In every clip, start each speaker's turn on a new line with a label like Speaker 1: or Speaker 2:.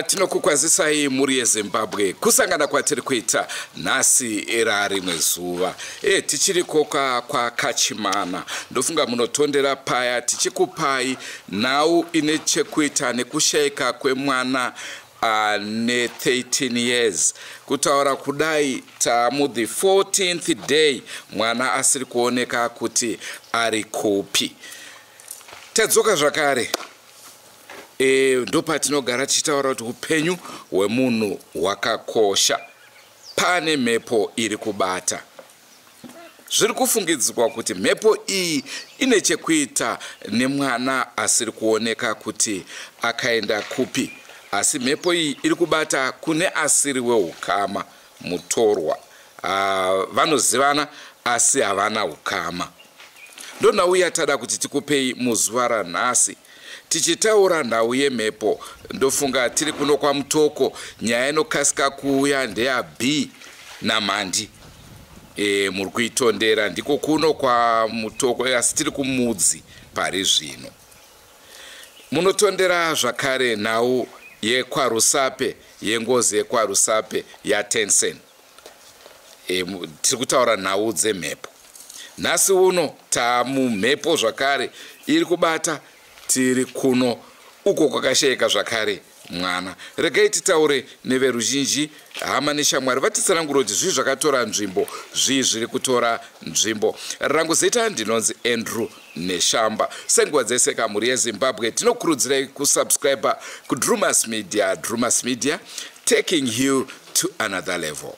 Speaker 1: tinokukwazisai muri yeZimbabwe kusangana kwatiri kuita nhasi era rimwe zuva tichiri koka kwaKachimana. Ndofunga munotondera paya tichikupai nhau ine chekuita nekushayika kwemwana ne 13 years. Kutaura kudai tamu the 14th day mwana asiri kuoneka kuti ari kupi. Tedzoka zvakare ndo patinogara tichitaura kuti upenyu hwemunhu hwakakosha. Pane mhepo iri kubata. Zviri kufungidzirwa kuti mhepo iyi ine chekuita nemwana asiri kuoneka kuti akaenda kupi. Asi mhepo iyi iri kubata kune asiri weukama, mutorwa. Vanozivana asi havana ukama. Ndonauya tada kuti tikupei muzuva ranhasi. Tichitaura nhau yemhepo, ndofunga tiri kuno kwaMutoko. Nyaya inokasika kuuya ndeya B naMhandi. Muri kuitondera ndiko kuno kwaMutoko, asi tiri kumudzi pari zvino. Munotondera zvakare nhau yekwaRusape, yengozi yekwaRusape yaTensen. Tiri kutaura nhau dzemhepo. Nhasi uno tamumhepo zvakare iri kubata. Tiri kuno uko kwakashayika zvakare mwana. Regai titaure neveruzhinji, hama neshamwari vatitsanangura kuti zvii zvakatora nzvimbo, zvii zviri kutora nzvimbo. Rangu zita ndinonzi Andrew Neshamba. Senguva dzese kamuri yeZimbabwe tinokurudzirai kusubscribe kuDrumas Media. Drumas Media, taking you to another level.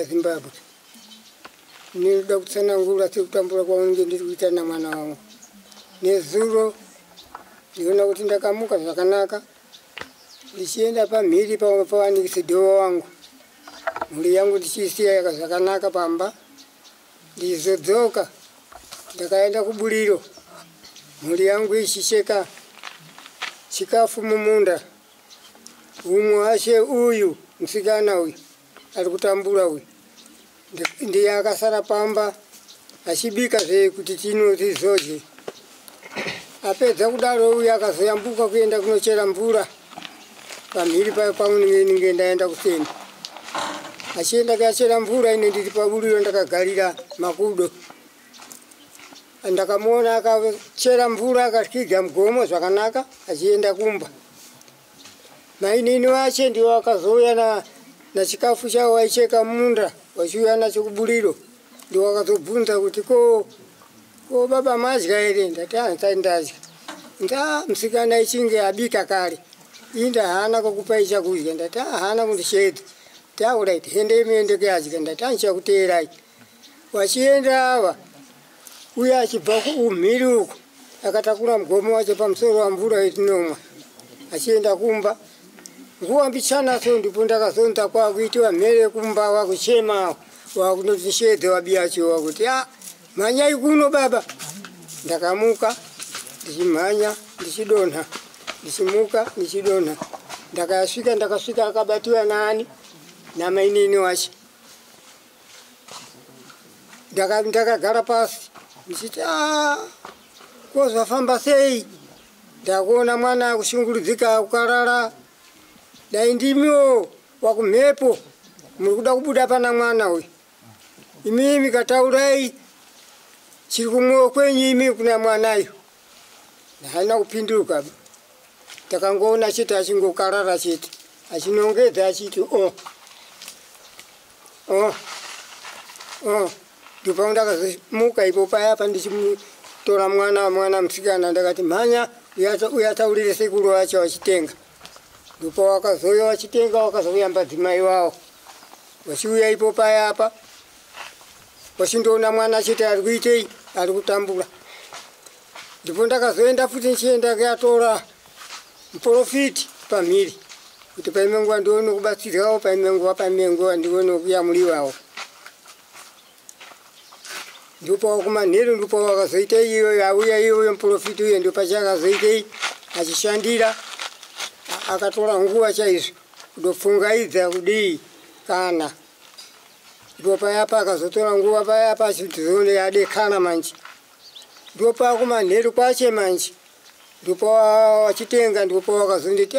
Speaker 2: Zimbabwe. Nilida kutsanangura kutambura kwaunenge ndiri kuita namwana wangu. Nezuro ndiona kuti ndakamuka zvakanaka. Ndichienda pamhiri pawanikise dhowa wangu. Mhuri yangu ndichisiya zvakanaka pamba. Ndizodzoka ndakaenda kuburiro. Mhuri yangu ichicheka chikafu mumunda. Umwe ashe uyu musikana uyu ari kutambura uyu ndiye akasara pamba achibika kuti tinoti zoje. Apedza kudaro uyu akazoyambuka kuenda kunochera mvura pamhiri paunenge ndaenda kuseni. Achienda kachera mvura ine ndiri paburiro ndakagarira makudo. Ndakamuona akachera mvura akasvika mugomo zvakanaka achienda kumba. Mainini wache ndiwo akazouya na chikafu chao waicheka munda wachiuya nacho kuburiro. Ndiwo akazobvunza kuti ko baba madya ere? Ndati ndadya. Musikana ichinge abika kare. Inda hana kukupai chakudya. Ndati hana kundishedza. Alright, hende miende kuyadya. Ndati ndichakuteerai. Wachienda ava uya achibva kumhiri uko akatakura mugomo wacho pamusoro wamvura yetinomwa. Achienda kumba. Nguva mbichana so ndipo ndakazonza kwakuitiwa mhere kumba wakuchema wakunotishedze wabiyacho wakuti mhanyai kuno baba. Ndakamuka ndichimhanya ndichidonha, ndichimuka ndichidonha. Ndakasvika akabatiwa nani namainini wacho. Ndakagara pasi ndichiti kozvafamba sei? Ndakuona mwana akushungurudzika kukarara. Dai ndimiwo wakumhepo muri kuda kubuda pana mwana uyu. Imimi kataurai chiri kumwoyo kwenyu imi kuna mwanayo. Haina kupinduka. Takangoona chete achingokarara chete. Achinongedza achiti ndipo ndakazomuka ipo paya ndichimutora mwana musikana ndakati mhanya uyataurire sekuru wacho wachitenga. Ndipo wakazoya wachitenga wakazouya mbadzimai wavo. Wachiuya ipo paya apa. Wachindoona mwana chete ari kuitei, ari kutambura. ndipo ndakazoenda futi nchienda kuyatora mprofiti pamiri kuti paimenguwa ndione kubatsirwawo paimenguwa ndione kuyamuliwawo. Ndipo kumanheru ndipo wakazoita iyo auya iyo mprofiti uye ndipo pachakazoita achishandira akatora nguwa chaizvo kudofungaidza kudii kana ndipo payapa akazotora nguwa payapa achitizoone adekana manje ndipo pakumanheru kwache manje ndipo wachitenga ndipo wakazonditi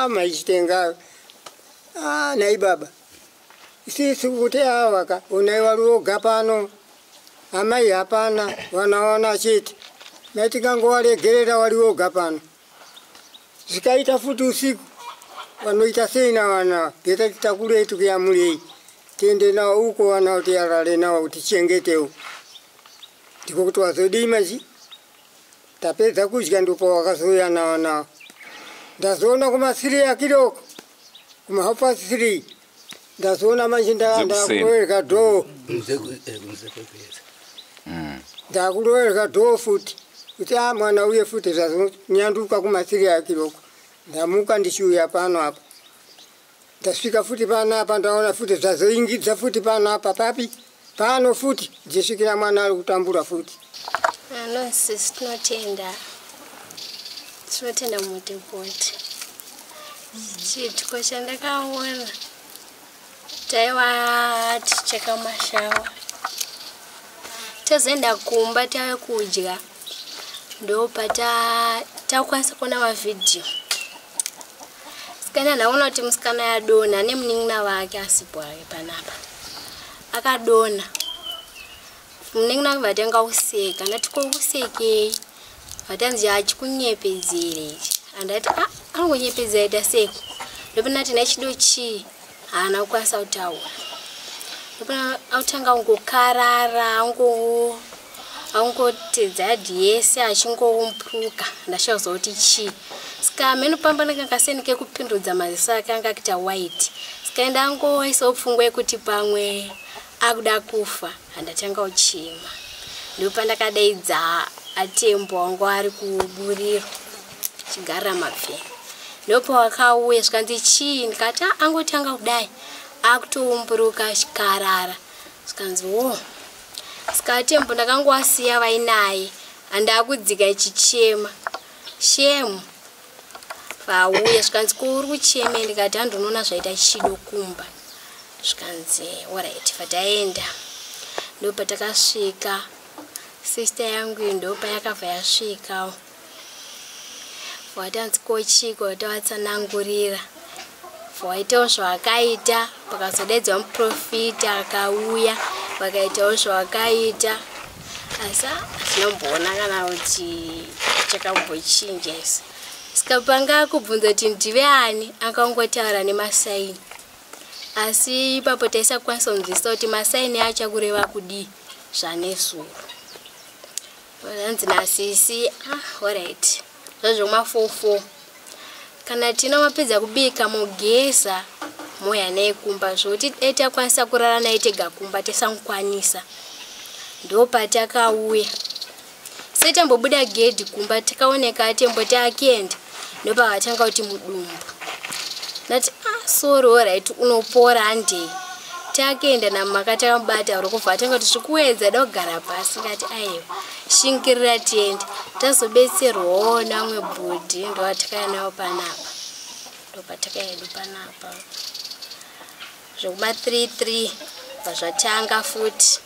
Speaker 2: maichitenga nai baba isisi kuti awaka unai waliwoga pano amai hapana wanaona chete maitikangowalegerera waliwoga pano zvikaita futi usiku wanoita sei na wana geta titakuretu kuyamulei tiende nawo uko wana kuti yarare nawo kuti chengetewo ndiko kuti wazodii maji tapedza kudya ndipo wakazoya nawo nawo ndazoona kuma3 akidoko kuma 3:30 ndazoona manje ndakuroereka dhoo ndakuroereka dhoo futi kuti mwana uye futi zvazonyanduka kuma3 akidoko ndamuka ndichiuya pano apa ndasvika futi pano apa ndaona futi zvazoingidza futi pano apa papi pano futi ndisvikira mwana ari kutambura futi.
Speaker 3: Sisi tinotenda mutepoti chituko chandakaona taiva ticheka mashawa tazoenda kumba tave kudya ndopa takwanisa kuona mavhidhiyo sikana naona kuti musikana yadona nemunin'ina wake asipo ake panapa akadona munin'ina vatenga kuseka ndati kokusekei vatanzi achikunyepedzere andati angonyepedzera ita seko ndopinati nachido chii haana kukwanisa kutaura ndopina autanga ungokarara angotedza yadhi yese achingompuruka ndashauza kuti chii sika menopambanaka kasenike kupindudza maziso ake anga kuita white sikaenda angoisa pfungwa yekuti pamwe akuda kufa andatanga uchima ndipo ndakadaidza atembo wangu ari kuburiro chigarira mabveni ndipo wakauya zvikanzi chii ndikati angotanga kudai akutoumburuka chikarara zvikanzi sika atembo ndakangowasiya vainaye andakudzika ichichema shemu vauya zvikanzi kuri kuchema ndikati andonoona zvaita chido kumba zvikanzi alright vataenda ndopa takasvika sister yangu ndopa yakabva yasvikawo vatanzi kochiko vatavatsanangurira vaitawo zvakaita pakazodaidzwa muprofiti akauya vakaitawo zvakaita asi zvinomboona kana kuti chakambochinja isi sika panga kubvunza kuti ndive ani akangotaura nemasaini asi ipapo taisakwanisa kunzwisisa kuti masaini acho akureva kudii zvanesuru vanzi nasisi alright zvazvo mafofo kana tino mapedza kubika mogeza moya naye kumba zvokuti etakwanisa kurara naye tega kumba tesangukwanisa ndopa takauya setambobuda gedhi kumba takaoneka atemboti akienda ndopa vatanga kuti mudumbu nati sorry alright unopora andei takaenda namaka takamubata rokubva atanga kuti zvikuedza dogara pasi ngati aiwa shingirira tiende tazobetserwawo namwe bhodhi ndovatakaya nawo panapa ndopatakaedu panapa zvokuma 3:3 vazvatanga futi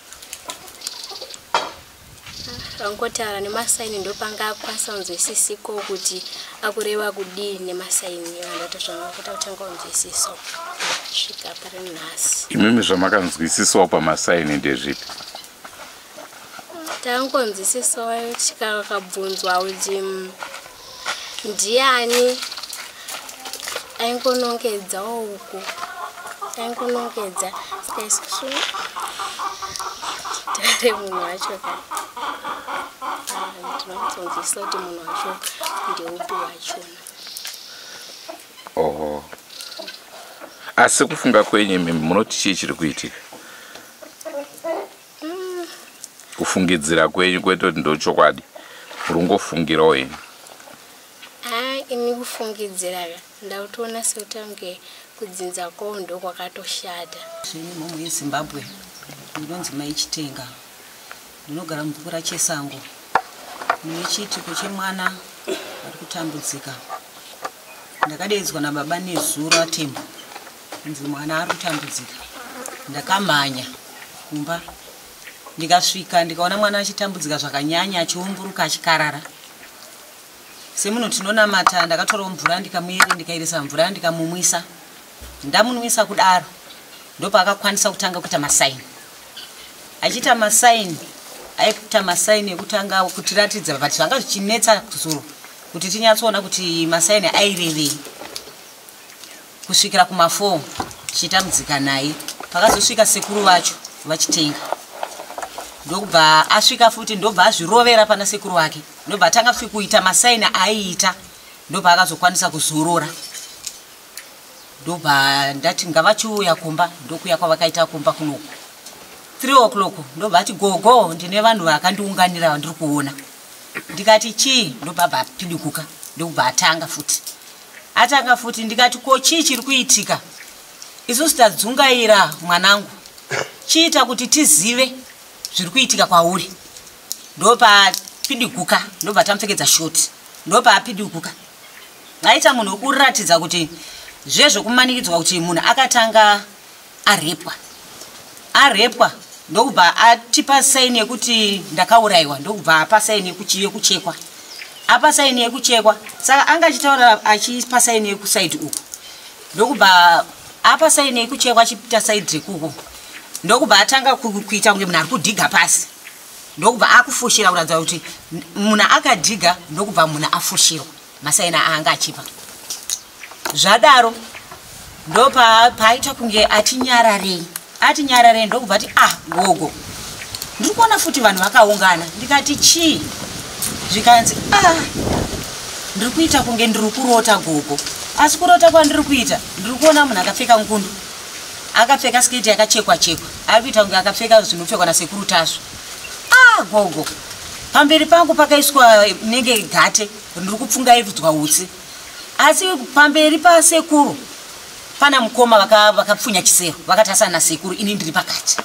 Speaker 3: vangotaura nemasaini ndopanga akwanisa kunzwisisiko kuti akureva kudii nemasaini vandatozvamakuta kutanga kunzwisiso svika pari nhasi.
Speaker 1: Imimi zvamakanzwisisawo pamasaini ndezvipi?
Speaker 3: Tangonzwisisawo chikakabvunzwa kuti ndiani aingonongedzawo uko aingonongedza sikaisisu tare munhu wacho ka ndinomutonzisa kuti munhu wacho ndeupi wachona.
Speaker 1: Oho. Asi kufunga kwenyu mimi munoti chii chiri kuitika? Kufungidzira kwenyu kwete kuti ndochokwadi. urungofungirawo ine
Speaker 3: ini kufungidzira ndautoona seutange kudzinza kwavo ndokwakatoshata.
Speaker 4: Zvini mhomo yeZimbabwe ndinonzi Mai Chitenga, ndinogara mubvura chesango. Mune chiitiko chemwana ari kutambudzika. Ndakadaidzwa nababa nezuro atembo kunzi mwana ari kutambudzika. Ndakamhanya kumba, ndikasvika ndikaona mwana achitambudzika zvakanyanya, achiumburuka achikarara. Semunhu tinonamata, ndakatorawo mvura ndikamuira, ndikairisa mvura ndikamumwisa. Ndamunwisa kudaro ndopa akakwanisa kutanga kuita masaini. Achiita masaini, aita masaini ekutanga kutiratidza kuti zvanga zvichinetsa zuro kuti tinyatsoona kuti masaini airevei. Kusvikira kuma4 tichitambudzika naye, pakazosvika sekuru vacho vaChitenga. Ndokubva asvika futi ndobva azvirovera pana sekuru wake. Ndobva atanga futi kuita masaini aiita, ndobva akazokwanisa kuzorora. Ndobva ndati ngavachiuya kumba, ndokuya kwavakaita kumba kunoku. 3 o'clock ndobva ati gogo, ndine vanhu vakandiunganira ndiri kuona. Ndikati chii? Ndobva apidikuka, ndobva atanga futi. Atanga futi ndikati ko chii chiri kuitika? Isusu tadzungaira mwanangu. Chiita kuti tizive zviri kuitika kwauri. Ndopa pidikuka, ndobva tamupfekedza shoti. Ndopa apidikuka. Aita munhu kuratidza kuti zvezvo kumanikidzwa kuti munhu akatanga arepwa. Arepwa ndokubva atipa saini yekuti ndakaurayiwa, ndokubva apa saini yekuchekwa. Apa saini yekuchekwa, saka angachitaura achipa saini yekusaidi uku. Ndokubva apa saini yekuchekwa achipita saidi rekuku. Ndokubva atanga kuita kunge munhu ari kudhiga pasi. Ndokubva akufushira kuratidza kuti munhu akadhiga, ndokubva munhu afushirwa masaini aanga achipa. Zvadaro ndopa paita kunge atinyararei. Atinyararei ndokubva ati gogo, ndiri kuona futi vanhu vakaungana. Ndikati chii? Zvikanzi ndiri kuita kunge ndiri kurota gogo. Asi kurota kwandiri kuita, ndiri kuona munhu akapfeka ngundu. Akapfeka sketi yakachekwa-chekwa. Ari kuita kunge akapfeka zvinopfekwa nasekuru tazvo. Gogo, pamberi pangu pakaiswa nenge gate, ndiri kupfungairudzwa utsi. Asi pamberi pasekuru pana mukoma vakapfunya chisero, vakatasana nasekuru, ini ndiri pakati.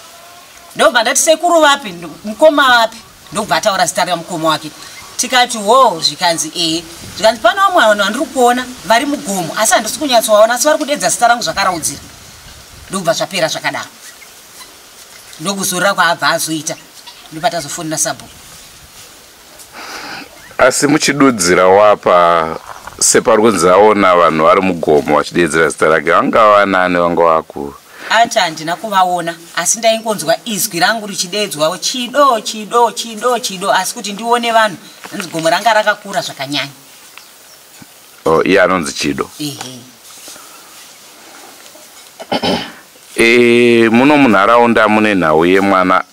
Speaker 4: Ndobva ndati sekuru vapi? Mukoma vapi? Ndobva ataura zita ramukoma wake. Tikati zvikanzi zvikanzi pana vamwe vanhu vandiri kuona vari mugomo, asi handisi kunyatsovaona, asi vari kudedza zita rangu zvakaraudzira. Ndobva zvapera zvakadaro. Ndokuzorora kwaabva azoita, ndopatazofonera sabhuku.
Speaker 1: Asi muchidudzira wapa separi kunzi aona vanhu vari mugomo vachidedzera zita rake, vangava nani, vangava vakuru?
Speaker 4: Ati handina kuvaona, asi ndaingonzwa izwi rangu richidedzwa chido chido chido chido, asi kuti ndione vanhu nzi gomo ranga rakakura zvakanyanya.
Speaker 1: Iye anonzi Chido. Muno munharaunda mune nhau yemwana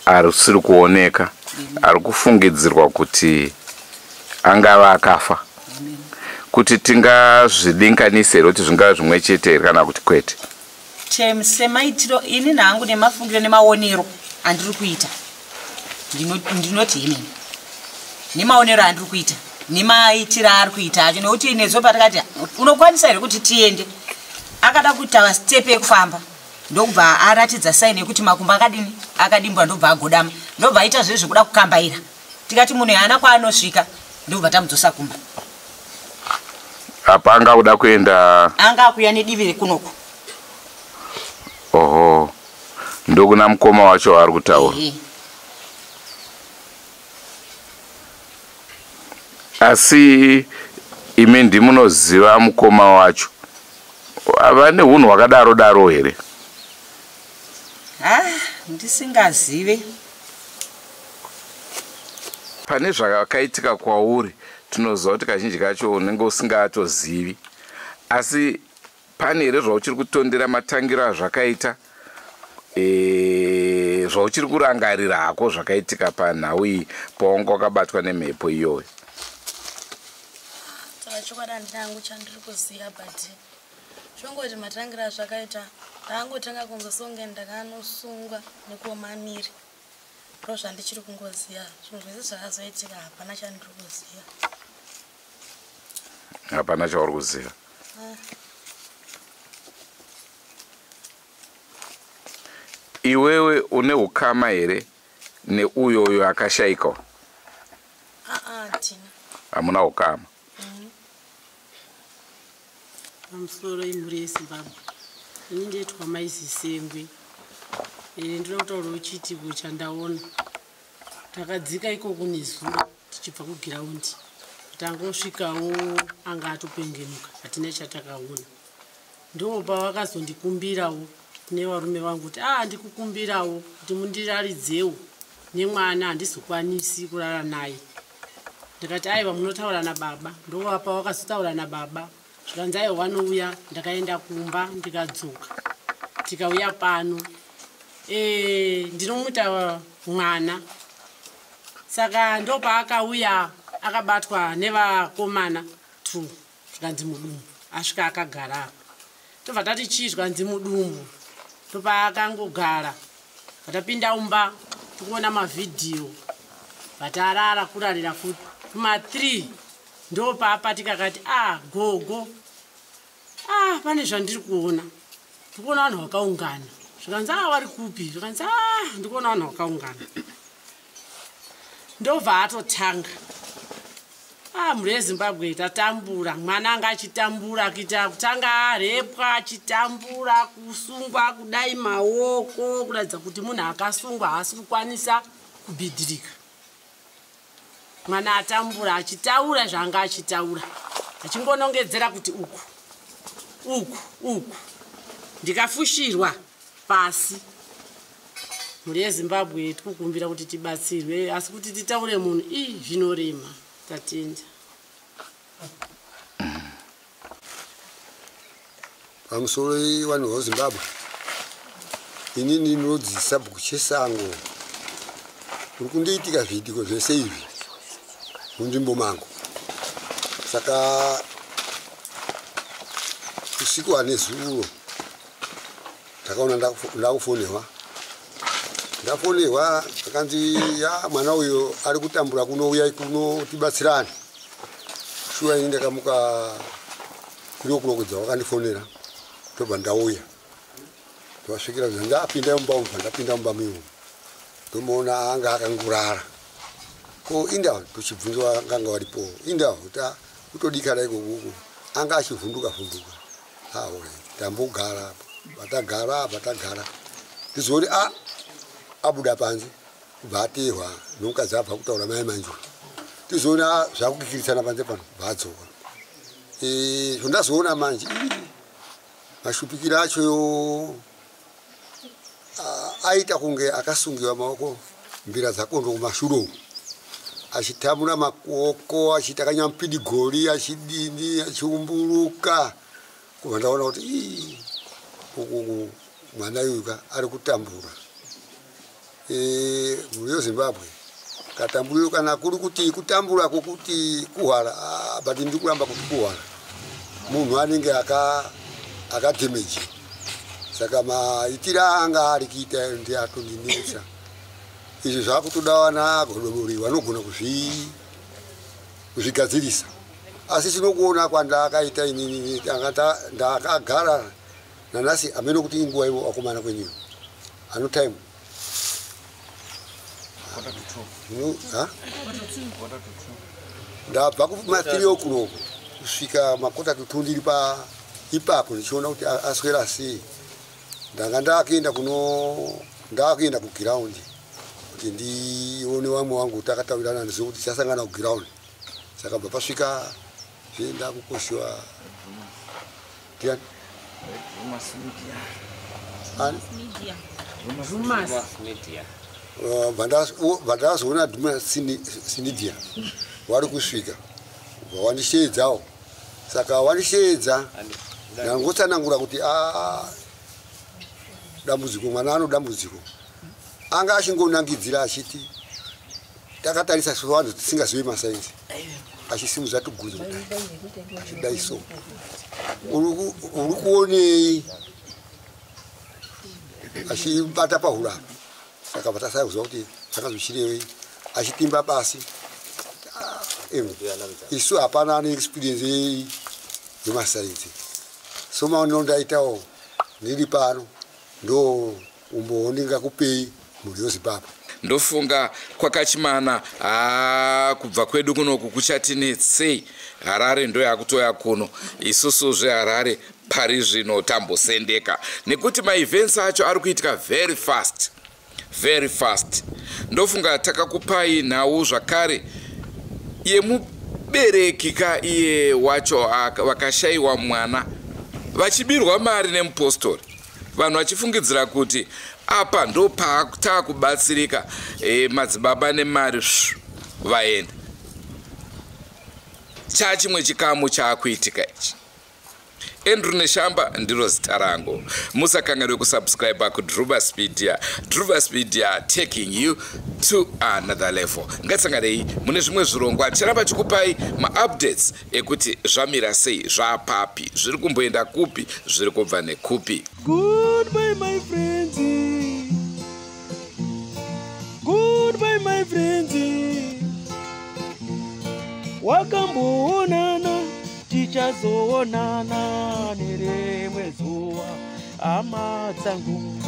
Speaker 1: arisiri kuoneka, ari kufungidzirwa kuti angava akafa. Kuti tingazvidinganise here kuti zvingava zvimwe chete kana kuti kwete?
Speaker 4: Semaitiro ini nangu nemafungiro nemaonero andiri kuita, ndinoti imeni nemaonero andiri kuita nemaitiro ari kuita acho, nekuti inezvo patakati unokwanisa here kuti tiende, akada kuita stepe ekufamba, ndokubva aratidza saini yekuti makumbo akadini akadimbwa, ndobva agodama, ndobva aita zvezvo kuda kukambaira. Tikati munhu haana kwaanosvika, ndobva tamudzosa kumba.
Speaker 1: Apa anga kuda kuenda,
Speaker 4: anga akuya nedivi rekunoku.
Speaker 1: Ndokuna mukoma wacho ari kutaura. Asi imi ndimunoziva mukoma wacho, vane hunhu hwakadaro daro here?
Speaker 4: Ndisingazive.
Speaker 1: Pane zvakaitika kwauri tinoziva kuti kazhinji kacho unenge usingatozivi, asi pane here zvauchiri kutondera matangiro azvakaita, zvauchiri kurangarira hako zvakaitika panhau iyi paunga wakabatwa nemhepo iyoyo?
Speaker 3: Chokwadi hangu chandiri kuziva, but zvongoti matangira azvakaita ndangotanga kunzwa songe ndakanosungwa nekuomamiri. ndo zvandichiri kungoziya zvinhu zvese zvakazoitika hapana chandiri kuziya.
Speaker 1: Hapana chauri kuziya. Iwewe une ukama here neuyoyo akashaikawo?
Speaker 3: Tina
Speaker 1: hamuna ukama.
Speaker 5: Pamusoro imhuri yeZimbabwe ini ndoitwa maizisengwe. Ndinoda kutaura uchitipo chandaona. Takadzika ikoko nezuva tichibva kugiraundi kuti angosvikawo anga atopengenuka hatina chatakaona. Ndopa vakazondikumbirawo nevarume vangu kuti ndikukumbirawo kuti mundiraridzewo nemwana handizokwanisi kurara naye. Ndikati aiwa munotaura nababa. Ndovapa vakazotaura nababa. Zvikanzi aiwa vanouya. Ndakaenda kumba ndikadzoka. Tikauya pano. Ndinomuita mwana. Saka ndopa akauya akabatwa nevakomana 2 zvikanzi mudumbu. Asvika akagara apa. Tobva tati chii zvikanzi mudumbu. Ndopa akangogara. Patapinda umba tikuona mavhidhiyo. Vatarara kurarira futi. Kuma 3 ndo paapatika kati gogo pane zvandiri kuona. Ndikuona vanhu vakaungana. Zvikanzi vari kupi? Zvikanzi ndikuona vanhu vakaungana. Ndobva atotanga. Mhuri yeZimbabwe tatambura. Mwana anga achitambura kuita kutanga arepwa achitambura kusungwa kudai maoko kuratidza kuti munhu akasungwa haasi kukwanisa kubhidhirika. Mwana atambura achitaura zvanga achitaura. Achingonongedzera kuti uku. Ndikafushirwa pasi. Mhuri yeZimbabwe tikukumbira kuti tibatsirwe asi kuti titaure munhu zvinorema. Tatenda.
Speaker 6: Pamusoro vanhu veZimbabwe ini ndinodzidzisa bhuku chesango. Kuri kundiitika zviitiko zvese izvi munzvimbo mangu. Saka usiku nezuva ndakaona ndakufonehwa. Ndafonehwa akanzi mwana uyo ari kutambura kunouya kuno tibatsirane. Shuwa ini ndakamuka kuri kunokodza wakandifonera. Tobva ndauya. Twasvikira ndapinda mumba miwo. Ndomuona anga akangurara. Ko inda tuchibvunzwa nganga waripo. Inda kutodikana ikoko anga achivhunduka. Tambogara batagara. Ndizori abuda panze kubva nokadzi abva kutaura mai manjuru. Tizoona zvakukikirisana panze pano vadzoka. Zvondazoona manje mashupikira acho aita kunge akasungiwa maoko mbira dzakondo kumashuro. Achitamura makoko achiita kanyampidigori achidini achiumburuka. Kubva ndaona kuti mwana uyu ari kutambura. Mhuri yeZimbabwe katambura kana kuri kuti kutambura kwokuti kuhwara but ndiri kuramba kuti kuhwara munhu anenge akadhemeji. Saka maitira anga ari kuita ndi atondinetsa. Izvi zvakutoda vana godobori vanogona kuzvigadzirisa. Asi tinokuona kwandakaita inini ndakagara nanasi amene kuti inguva ivo akomana kwenyu. Ano time ndabva kumatiriyo kuno kusvika makota tutundiri ipapo ndichiona kuti aswera sei. Ndanga ndakuenda kugiraundi kuti ndione vamwe vangu takataurirana ndizo kuti tichasangana kugiraundi. Saka bva pasvika zvienda kukoshiwa ndiani vandazoona dhuma sinidia wari kusvika wandisheedzawo. Saka wandisheedza ndangotsanangura kuti dambudziko mwana dambudziko anga achingonangidzira achiti takatarisa sevanhu tisingazivi masainzi achisimudza tugudzi kudai so uri kuonei achibata pahura. Saka vatasaiuza kuti akazochirewe achitimba basi isu hapana ni experience yemasaiti so maono ndaitawo ndiri pano ndo umbooni ngakupei muri yozimbabwe
Speaker 1: ndofunga kwakachimana kubva kwedu kunoku kuchatinetsei Harare ndo yakutoya kuno isusu zveHarare pari zvino tambosendeka nekuti maevents acho ari kuitika very fast ndofunga takakupai nhau zvakare yemubereki ka iye wacho vakashayiwa mwana vachibirwa mari nemupostori vanhu vachifungidzira kuti apa ndo paatakubatsirika madzibaba nemari vaenda chachimwe chikamu chaakuitika ichi. Andrew Neshamba ndiro zita rangu. Musakanganwe kusubscribe kuDruvaSpeedia. DruvaSpeedia taking you to another level. Ngatsanganei mune zvimwe zvirongwa ticharamba chikupai ma-updates ekuti zvamira sei, zvapapi, zviri kumboenda kupi, zviri kubva nekupi.
Speaker 7: Goodbye my friends. Goodbye my friends. Wakamboonana tichazoonana nerimwe zuva hama dzangu.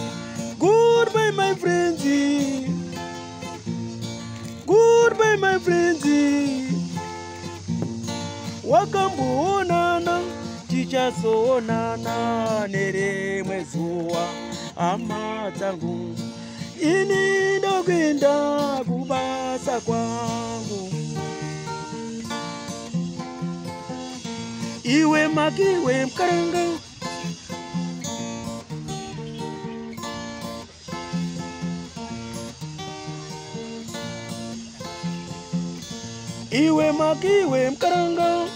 Speaker 7: Goodbye my friends. Goodbye my friends. Wakamboonana tichazoonana nerimwe zuva hama dzangu. Ini ndokwenda kubasa kwangu. Iwe makiwe mkaranga. Iwe makiwe mkaranga.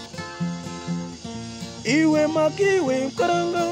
Speaker 7: Iwe makiwe mkaranga.